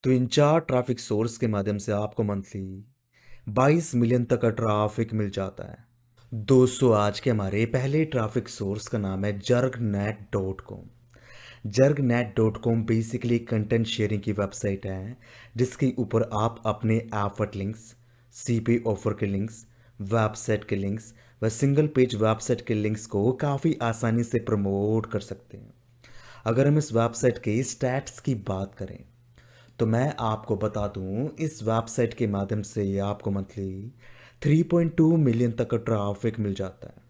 तो इन 4 traffic source के माध्यम से आपको मंथली 22 मिलियन तक का ट्रैफ़िक मिल जाता है। दोस्तों आज के हमारे पहले ट्रैफ़िक सोर्स का नाम है जर्गनेट.कॉम। जर्गनेट.कॉम बेसिकली कंटेंट शेयरिंग की वेबसाइट है, जिसके ऊपर आप अपने एफर्ट लिंक्स, सीपी ऑफर के लिंक्स, वेबसाइट के लिंक्स व सिंगल पेज वेबसाइट के लिंक्स को काफ़ी आसानी से प्रमोट कर सकते हैं। अगर हम इस वेबसाइट के स्टैट्स की बात करें तो मैं आपको बता दूं, इस वेबसाइट के माध्यम से आपको मंथली 3.2 मिलियन तक का ट्रैफिक मिल जाता है।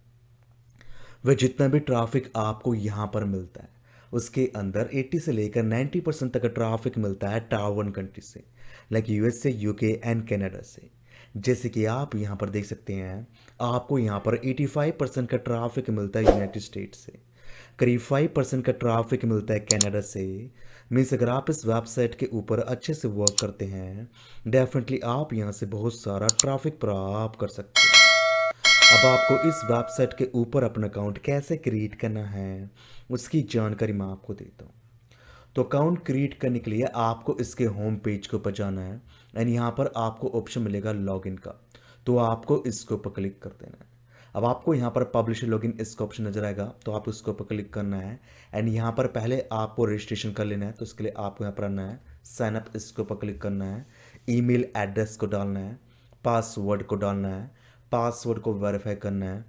वह जितना भी ट्रैफिक आपको यहाँ पर मिलता है उसके अंदर 80 से लेकर 90% तक का ट्रैफिक मिलता है टावर कंट्री से, like USA, UK and Canada से। जैसे कि आप यहाँ पर देख सकते हैं, आपको यहाँ पर 85% का ट्रैफिक मिलता है यूनाइटेड स्टेट्स से, करीब 5% का ट्रैफिक मिलता है कनाडा से। मीन्स अगर आप इस वेबसाइट के ऊपर अच्छे से वर्क करते हैं, डेफिनेटली आप यहाँ से बहुत सारा ट्रैफिक प्राप्त कर सकते हैं। अब आपको इस वेबसाइट के ऊपर अपना अकाउंट कैसे क्रिएट करना है उसकी जानकारी मैं आपको देता हूँ। तो अकाउंट क्रिएट करने के लिए आपको इसके होम पेज के ऊपर जाना है एंड यहाँ पर आपको ऑप्शन मिलेगा लॉगिन का, तो आपको इसके ऊपर क्लिक कर देना है। अब आपको यहाँ पर पब्लिश लॉगिन इसका ऑप्शन नजर आएगा, तो आप उसके ऊपर क्लिक करना है एंड यहाँ पर पहले आपको रजिस्ट्रेशन कर लेना है। तो इसके लिए आपको यहाँ पर आना है, साइन अप इसके ऊपर क्लिक करना है, ईमेल एड्रेस को डालना है, पासवर्ड को डालना है, पासवर्ड को वेरीफाई करना है,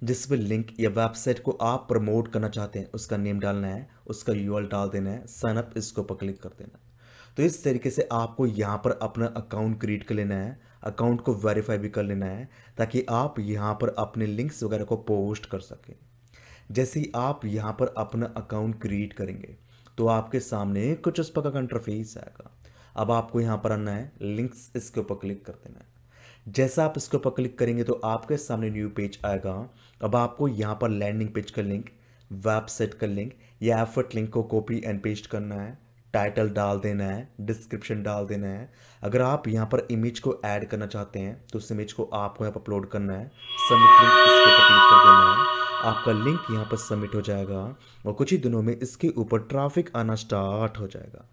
जिस भी लिंक या वेबसाइट को आप प्रमोट करना चाहते हैं उसका नेम डालना है, उसका यूआरएल डाल देना है, साइन अप इसको पर क्लिक कर देना है। तो इस तरीके से आपको यहाँ पर अपना अकाउंट क्रिएट कर लेना है, अकाउंट को वेरीफाई भी कर लेना है, ताकि आप यहाँ पर अपने लिंक्स वगैरह को पोस्ट कर सकें। जैसे ही आप यहाँ पर अपना अकाउंट क्रिएट करेंगे तो आपके सामने कुछ उस प्रकार का इंटरफेस आएगा। अब आपको यहाँ पर आना है, लिंक्स इसके ऊपर क्लिक कर देना है। जैसा आप इसके ऊपर क्लिक करेंगे तो आपके सामने न्यू पेज आएगा। अब आपको यहाँ पर लैंडिंग पेज का लिंक, वेबसाइट का लिंक या एफर्ट लिंक को कॉपी एंड पेस्ट करना है, टाइटल डाल देना है, डिस्क्रिप्शन डाल देना है। अगर आप यहाँ पर इमेज को ऐड करना चाहते हैं तो उस इमेज को आपको यहाँ पर अपलोड करना है, सबमिट लिंक इसके ऊपर क्लिक कर देना है। आपका लिंक यहाँ पर सबमिट हो जाएगा और कुछ ही दिनों में इसके ऊपर ट्रैफिक आना स्टार्ट हो जाएगा।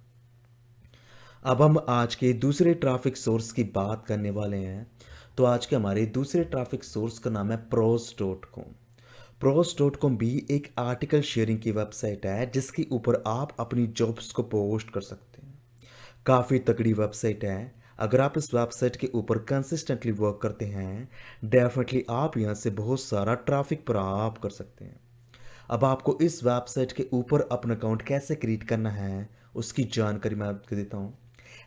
अब हम आज के दूसरे ट्रैफिक सोर्स की बात करने वाले हैं। तो आज के हमारे दूसरे ट्रैफिक सोर्स का नाम है प्रोस.com। प्रोस.com भी एक आर्टिकल शेयरिंग की वेबसाइट है, जिसके ऊपर आप अपनी जॉब्स को पोस्ट कर सकते हैं। काफ़ी तगड़ी वेबसाइट है। अगर आप इस वेबसाइट के ऊपर कंसिस्टेंटली वर्क करते हैं, डेफिनेटली आप यहाँ से बहुत सारा ट्रैफिक प्राप्त कर सकते हैं। अब आपको इस वेबसाइट के ऊपर अपना अकाउंट कैसे क्रिएट करना है उसकी जानकारी मैं आपको देता हूँ।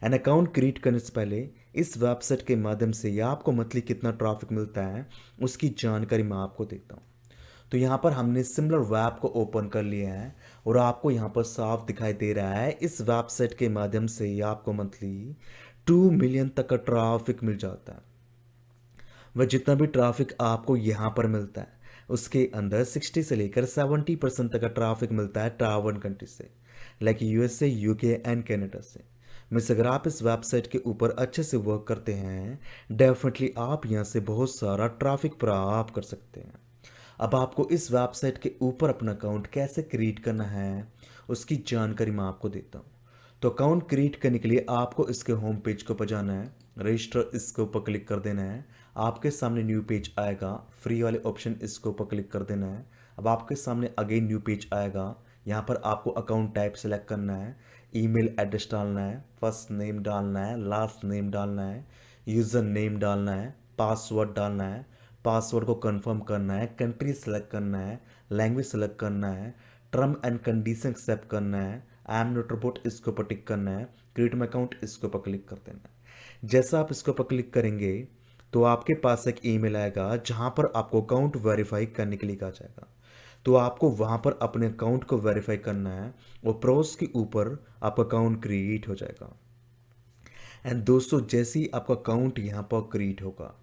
एन अकाउंट क्रिएट करने से पहले इस वेबसाइट के माध्यम से या आपको मंथली कितना ट्रैफिक मिलता है उसकी जानकारी मैं आपको देता हूँ। तो यहाँ पर हमने सिमिलर वेब को ओपन कर लिया है और आपको यहाँ पर साफ दिखाई दे रहा है, इस वेबसाइट के माध्यम से आपको मंथली 2 मिलियन तक का ट्रैफिक मिल जाता है। वह जितना भी ट्रैफिक आपको यहाँ पर मिलता है उसके अंदर 60 से लेकर 70% तक का ट्रैफिक मिलता है टावर कंट्री से, like USA, UK and Canada से। मिस अगर आप इस वेबसाइट के ऊपर अच्छे से वर्क करते हैं, डेफिनेटली आप यहाँ से बहुत सारा ट्रैफिक प्राप्त कर सकते हैं। अब आपको इस वेबसाइट के ऊपर अपना अकाउंट कैसे क्रिएट करना है उसकी जानकारी मैं आपको देता हूँ। तो अकाउंट क्रिएट करने के लिए आपको इसके होम पेज को पर जाना है, रजिस्टर इसके ऊपर क्लिक कर देना है। आपके सामने न्यू पेज आएगा, फ्री वाले ऑप्शन इसके ऊपर क्लिक कर देना है। अब आपके सामने अगेन न्यू पेज आएगा, यहाँ पर आपको अकाउंट टाइप सेलेक्ट करना है, ईमेल एड्रेस डालना है, फर्स्ट नेम डालना है, लास्ट नेम डालना है, यूज़र नेम डालना है, पासवर्ड डालना है, पासवर्ड को कंफर्म करना है, कंट्री सेलेक्ट करना है, लैंग्वेज सेलेक्ट करना है, टर्म एंड कंडीशन एक्सेप्ट करना है, आई एम नॉट रोबोट इसके ऊपर टिक करना है, क्रिएट माई अकाउंट इसके ऊपर क्लिक कर देना है। जैसा आप इसके ऊपर क्लिक करेंगे तो आपके पास एक ईमेल आएगा जहां पर आपको अकाउंट वेरीफाई करने के लिए कहा जाएगा। तो आपको वहां पर अपने अकाउंट को वेरीफाई करना है और प्रोस के ऊपर आपका अकाउंट क्रिएट हो जाएगा। एंड दोस्तों जैसे ही आपका अकाउंट यहाँ पर क्रिएट होगा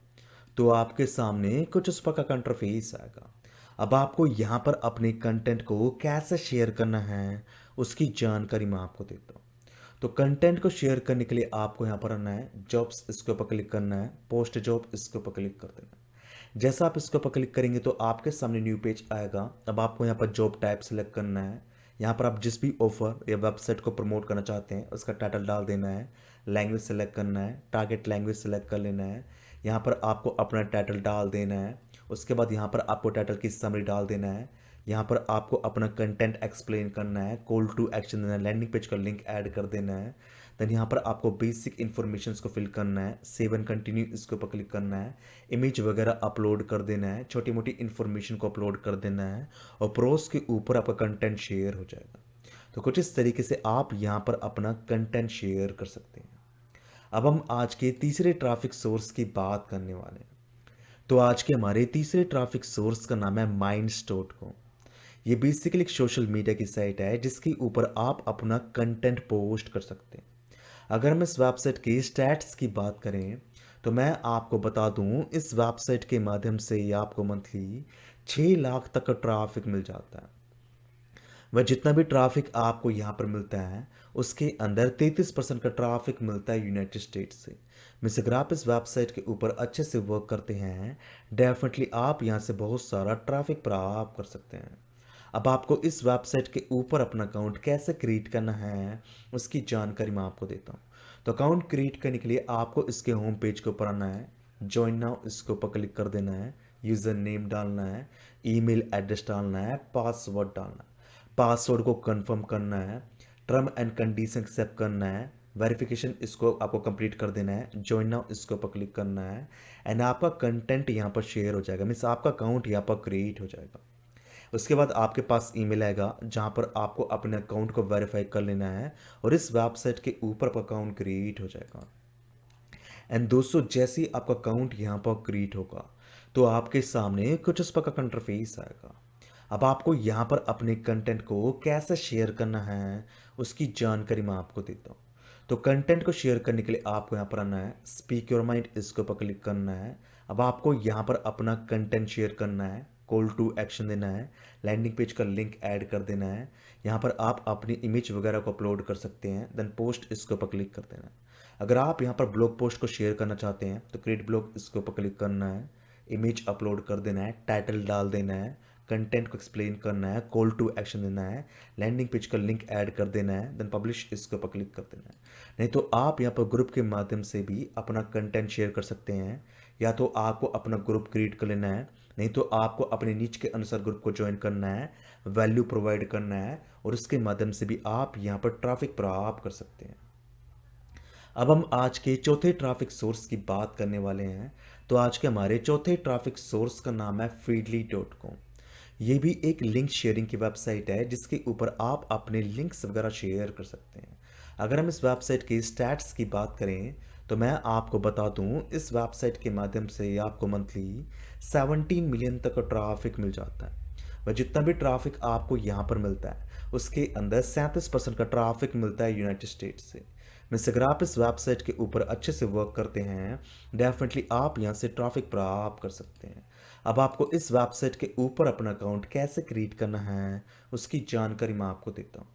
तो आपके सामने कुछ उस प्रकार का इंटरफेस आएगा। अब आपको यहाँ पर अपने कंटेंट को कैसे शेयर करना है उसकी जानकारी मैं आपको देता हूँ। तो कंटेंट को शेयर करने के लिए आपको यहाँ पर आना है, जॉब्स इसके ऊपर क्लिक करना है, पोस्ट जॉब इसके ऊपर क्लिक कर देना है। जैसा आप इसके ऊपर क्लिक करेंगे तो आपके सामने न्यू पेज आएगा। अब आपको यहाँ पर जॉब टाइप सेलेक्ट करना है, यहाँ पर आप जिस भी ऑफर या वेबसाइट को प्रमोट करना चाहते हैं उसका टाइटल डाल देना है, लैंग्वेज सेलेक्ट करना है, टारगेट लैंग्वेज सेलेक्ट कर लेना है। यहाँ पर आपको अपना टाइटल डाल देना है। उसके बाद यहाँ पर आपको टाइटल की समरी डाल देना है। यहाँ पर आपको अपना कंटेंट एक्सप्लेन करना है, कॉल टू एक्शन देना है, लैंडिंग पेज का लिंक ऐड कर देना है। देन यहाँ पर आपको बेसिक इन्फॉर्मेशन को फिल करना है, सेव एंड कंटिन्यू इसके ऊपर क्लिक करना है, इमेज वगैरह अपलोड कर देना है, छोटी मोटी इन्फॉर्मेशन को अपलोड कर देना है और प्रोस के ऊपर आपका कंटेंट शेयर हो जाएगा। तो कुछ इस तरीके से आप यहाँ पर अपना कंटेंट शेयर कर सकते हैं। अब हम आज के तीसरे ट्रैफिक सोर्स की बात करने वाले हैं। तो आज के हमारे तीसरे ट्रैफिक सोर्स का नाम है माइंड्स डॉट कॉम। ये बेसिकली एक सोशल मीडिया की साइट है जिसके ऊपर आप अपना कंटेंट पोस्ट कर सकते हैं। अगर हम इस वेबसाइट की स्टैट्स की बात करें तो मैं आपको बता दूं, इस वेबसाइट के माध्यम से ही आपको मंथली 6 लाख तक का ट्रैफिक मिल जाता है। वह जितना भी ट्रैफिक आपको यहाँ पर मिलता है उसके अंदर 33% का ट्रैफिक मिलता है यूनाइटेड स्टेट्स से। मिस अगर आप इस वेबसाइट के ऊपर अच्छे से वर्क करते हैं, डेफिनेटली आप यहाँ से बहुत सारा ट्रैफिक प्राप्त कर सकते हैं। अब आपको इस वेबसाइट के ऊपर अपना अकाउंट कैसे क्रिएट करना है उसकी जानकारी मैं आपको देता हूँ। तो अकाउंट क्रिएट करने के लिए आपको इसके होम पेज के ऊपर आना है, ज्वाइन नाउ इसके ऊपर क्लिक कर देना है, यूज़र नेम डालना है, ईमेल एड्रेस डालना है, पासवर्ड डालना है, पासवर्ड को कंफर्म करना है, टर्म एंड कंडीशन एक्सेप्ट करना है, वेरिफिकेशन इसको आपको कंप्लीट कर देना है, ज्वाइन नाउ इसके ऊपर क्लिक करना है एंड आपका कंटेंट यहाँ पर शेयर हो जाएगा, मीन्स आपका अकाउंट यहाँ पर क्रिएट हो जाएगा। उसके बाद आपके पास ईमेल आएगा जहाँ पर आपको अपने अकाउंट को वेरीफाई कर लेना है और इस वेबसाइट के ऊपर आपका अकाउंट क्रिएट हो जाएगा। एंड दोस्तों, जैसे ही आपका अकाउंट यहाँ पर क्रिएट होगा तो आपके सामने कुछ इस प्रकार का इंटरफेस आएगा। अब आपको यहाँ पर अपने कंटेंट को कैसे शेयर करना है उसकी जानकारी मैं आपको देता हूँ। तो कंटेंट को शेयर करने के लिए आपको यहाँ पर आना है, स्पीक योर माइंड इसके ऊपर क्लिक करना है। अब आपको यहाँ पर अपना कंटेंट शेयर करना है, कॉल टू एक्शन देना है, लैंडिंग पेज का लिंक ऐड कर देना है। यहाँ पर आप अपनी इमेज वगैरह को अपलोड कर सकते हैं, देन पोस्ट इसके ऊपर क्लिक कर देना है। अगर आप यहाँ पर ब्लॉग पोस्ट को शेयर करना चाहते हैं तो क्रिएट ब्लॉग इसके ऊपर क्लिक करना है, इमेज अपलोड कर देना है, टाइटल डाल देना है, कंटेंट को एक्सप्लेन करना है, कॉल टू एक्शन देना है, लैंडिंग पेज का लिंक ऐड कर देना है, देन पब्लिश इसके ऊपर क्लिक कर देना है। नहीं तो आप यहाँ पर ग्रुप के माध्यम से भी अपना कंटेंट शेयर कर सकते हैं, या तो आपको अपना ग्रुप क्रिएट कर लेना है, नहीं तो आपको अपने नीच के अनुसार ग्रुप को ज्वाइन करना है, वैल्यू प्रोवाइड करना है और उसके माध्यम से भी आप यहाँ पर ट्रैफिक प्राप्त कर सकते हैं। अब हम आज के चौथे ट्रैफिक सोर्स की बात करने वाले हैं। तो आज के हमारे चौथे ट्रैफिक सोर्स का नाम है feedly.com। ये भी एक लिंक शेयरिंग की वेबसाइट है जिसके ऊपर आप अपने लिंक्स वगैरह शेयर कर सकते हैं। अगर हम इस वेबसाइट की स्टैट्स की बात करें तो मैं आपको बता दूं, इस वेबसाइट के माध्यम से आपको मंथली 17 मिलियन तक का ट्रैफिक मिल जाता है। वह जितना भी ट्रैफिक आपको यहाँ पर मिलता है उसके अंदर 37% का ट्रैफिक मिलता है यूनाइटेड स्टेट्स से। मिस अगर आप इस वेबसाइट के ऊपर अच्छे से वर्क करते हैं, डेफिनेटली आप यहाँ से ट्रैफिक प्राप्त कर सकते हैं। अब आपको इस वेबसाइट के ऊपर अपना अकाउंट कैसे क्रिएट करना है उसकी जानकारी मैं आपको देता हूँ।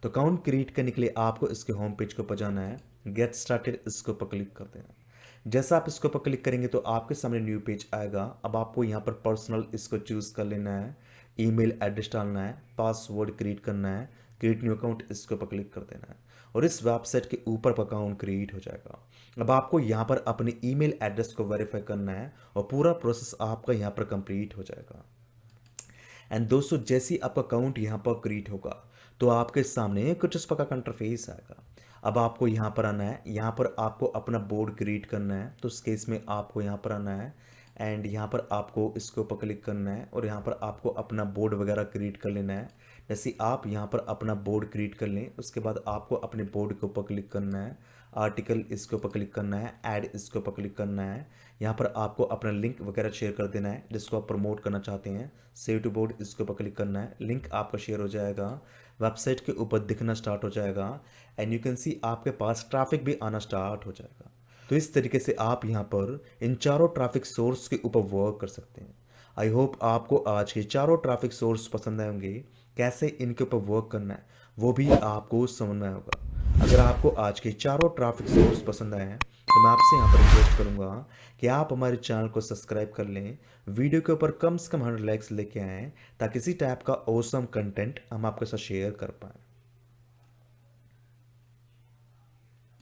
तो अकाउंट क्रिएट करने के लिए आपको इसके होम पेज के ऊपर जाना है, गेट स्टार्टेड इसके ऊपर क्लिक कर देना है। जैसा आप इसके ऊपर क्लिक करेंगे तो आपके सामने न्यू पेज आएगा। अब आपको यहाँ पर पर्सनल इसको चूज़ कर लेना है, ईमेल एड्रेस डालना है, पासवर्ड क्रिएट करना है, क्रिएट न्यू अकाउंट इसके ऊपर क्लिक कर देना है और इस वेबसाइट के ऊपर अकाउंट क्रिएट हो जाएगा। अब आपको यहाँ पर अपने ईमेल एड्रेस को वेरीफाई करना है और पूरा प्रोसेस आपका यहाँ पर कंप्लीट हो जाएगा। एंड दोस्तों, जैसे ही आपका अकाउंट यहाँ पर क्रिएट होगा तो आपके सामने कुछ इस प्रकार का इंटरफेस आएगा। अब आपको यहाँ पर आना है, यहाँ पर आपको अपना बोर्ड क्रिएट करना है। तो उस केस में आपको यहाँ पर आना है एंड यहाँ पर आपको इसके ऊपर क्लिक करना है और यहाँ पर आपको अपना बोर्ड वगैरह क्रिएट कर लेना है। जैसे आप यहाँ पर अपना बोर्ड क्रिएट कर लें उसके बाद आपको अपने बोर्ड के ऊपर क्लिक करना है, आर्टिकल इसके ऊपर क्लिक करना है, ऐड इसके ऊपर क्लिक करना है। यहाँ पर आपको अपना लिंक वगैरह शेयर कर देना है जिसको आप प्रमोट करना चाहते हैं। सेव टू बोर्ड इसके ऊपर क्लिक करना है, लिंक आपका शेयर हो जाएगा, वेबसाइट के ऊपर दिखना स्टार्ट हो जाएगा एंड यू कैन सी आपके पास ट्रैफिक भी आना स्टार्ट हो जाएगा। तो इस तरीके से आप यहाँ पर इन चारों ट्रैफिक सोर्स के ऊपर वर्क कर सकते हैं। आई होप आपको आज के चारों ट्रैफिक सोर्स पसंद आएंगे, कैसे इनके ऊपर वर्क करना है वो भी आपको समझ में होगा। अगर आपको आज के चारों ट्रैफिक सोर्स पसंद आए हैं तो मैं आपसे यहाँ पर रिक्वेस्ट करूँगा कि आप हमारे चैनल को सब्सक्राइब कर लें, वीडियो के ऊपर कम से कम 100 लाइक्स लेके आएँ ताकि इसी टाइप का ऑसम कंटेंट हम आपके साथ शेयर कर पाएँ।